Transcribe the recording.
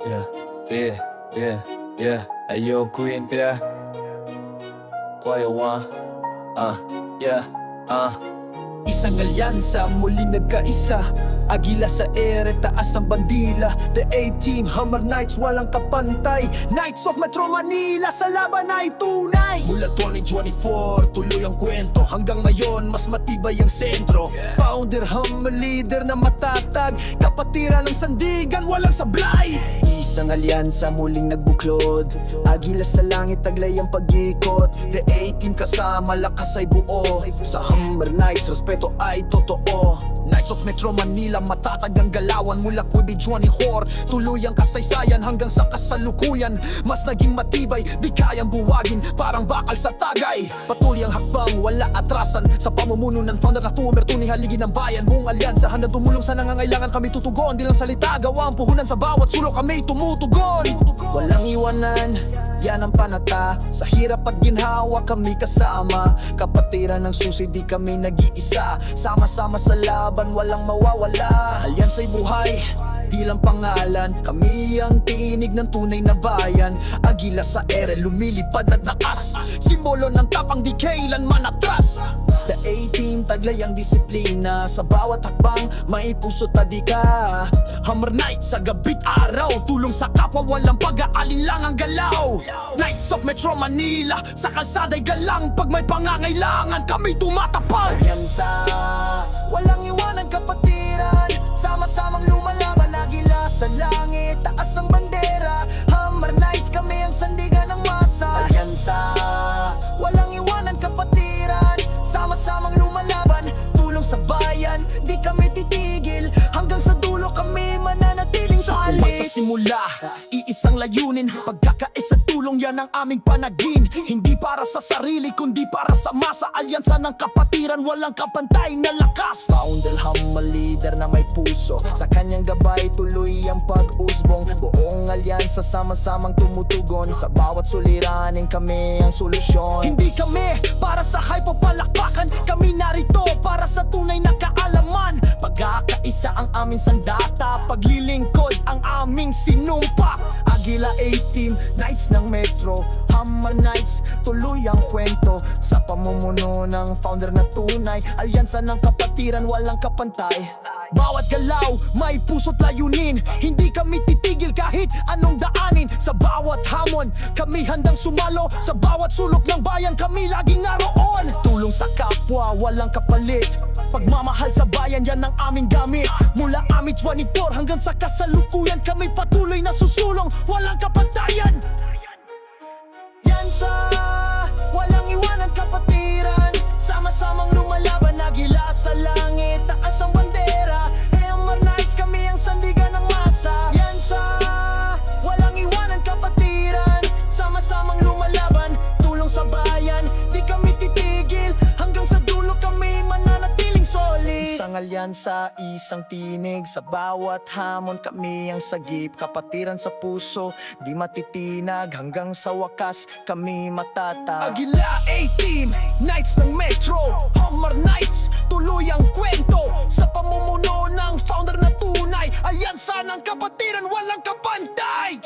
Yeah, yeah, yeah, yeah. Ayo, Queen, yeah. Quiet one. Yeah, Isang alyansa, muling nagkaisa. Agila sa ere, taas ang bandila. The A-Team, Hammer Knights, walang kapantay. Knights of Metro Manila, sa laban ay tunay. Mula 2024, tuloy ang kwento. Hanggang ngayon, mas matibay ang sentro. Founder, Hammer, leader na matatag. Kapatiran ng sandigan, walang sablay. Isang alyansa, muling nagbuklod. Agila sa langit, taglay ang pag-ikot. The A-Team kasama, lakas ay buo. Sa Hammer Knights, respeto ay totoo. Knights of Metro Manila, matatag ang galawan. Mula Quibi 24, tuloy ang kasaysayan. Hanggang sa kasalukuyan, mas naging matibay. Di kayang buwagin, parang bakal sa tagay. Patuloy ang hakbang, wala atrasan. Sa pamumuno ng founder na tumer, tunay haligi ng bayan. Buong alyansa, handang tumulong sa nangangailangan. Kami tutugon, di lang salita, gawa ang puhunan. Sa bawat sulok kami tumutugon. Walang iwanan, yan ang panata. Sa hirap at ginhawa kami kasama. Kapatiran ng susi, di kami nag-iisa. Sama-sama sa laban, walang mawawala. Alyansa'y buhay, di lang pangalan. Kami ang tinig ng tunay na bayan. Agila sa ere, lumilipad at nakas. Simbolo ng tapang, di kailanman atras. The A-Team, taglay ang disiplina. Sa bawat hakbang, may puso't adika. Hammer Knights, sa gabi't araw. Tulong sa kapwa, walang pag-aalinlang ang galaw. Knights of Metro Manila, sa kalsada'y galang. Pag may pangangailangan, kami tumatapag. Alyansa, walang iwanan kapatiran. Sama-samang lumalaban, agila sa langit. Taas ang bandera, Hammer Knights, kami ang sandigan ng masa. Alyansa, walang iwanan kapatiran. Sama-samang lumalaban, tulong sa bayan. Di kami titigil, hanggang sa dulo kami mananatiling solid. Sa simula, iisang layunin. Pagkakaisa tulong, yan ang aming panagin. Hindi para sa sarili, kundi para sa masa. Alyansa ng kapatiran, walang kapantay na lakas. Founder, Hammer, leader na may puso. Sa kanyang gabay, tuloy ang pag-usbong. Buong alyansa, sama-samang tumutugon. Sa bawat suliranin, kami ang solusyon. Hindi kami para sa hype o palakpakan. Kami narito para sa tunay na kaalaman. Pagkakaisa ang aming sandata, paglilingkod ang aming sinumpa. Agila A-Team, Knights ng Metro, Hammer Knights, tuloy ang kwento. Sa pamumuno ng founder na tunay, alyansa ng kapatiran, walang kapantay. Bawat galaw, may puso't layunin. Hindi kami titigil kahit anong daanin. Sa bawat hamon, kami handang sumalo. Sa bawat sulok ng bayan, kami laging naroon. Tulong sa kapwa, walang kapalit. Pagmamahal sa bayan, yan ang aming gamit. Mula Ami 24 hanggang sa kasalukuyan, kami patuloy na susulong, walang kapantayan. Yan sa walang iwanan kapatiran. Sama-samang lumalaban, agila sa langit. Taas ang bandera, Hammer Knights, kami ang sandigan ng masa. Yan sa walang iwanan kapatiran. Sama-samang lumalaban, tulong sa bayan. Di kami titigil, hanggang sa dulo kami mananatiling solid. Isang alyansa, isang tinig. Sa bawat hamon, kami ang sagip. Kapatiran sa puso, di matitinag. Hanggang sa wakas, kami matatag. Agila A-Team, Knights ng Metro, Hammer Knights, tuloy ang kwento. Sa pamumuno ng founder na tunay, alyansa ng kapatiran, walang kapantay.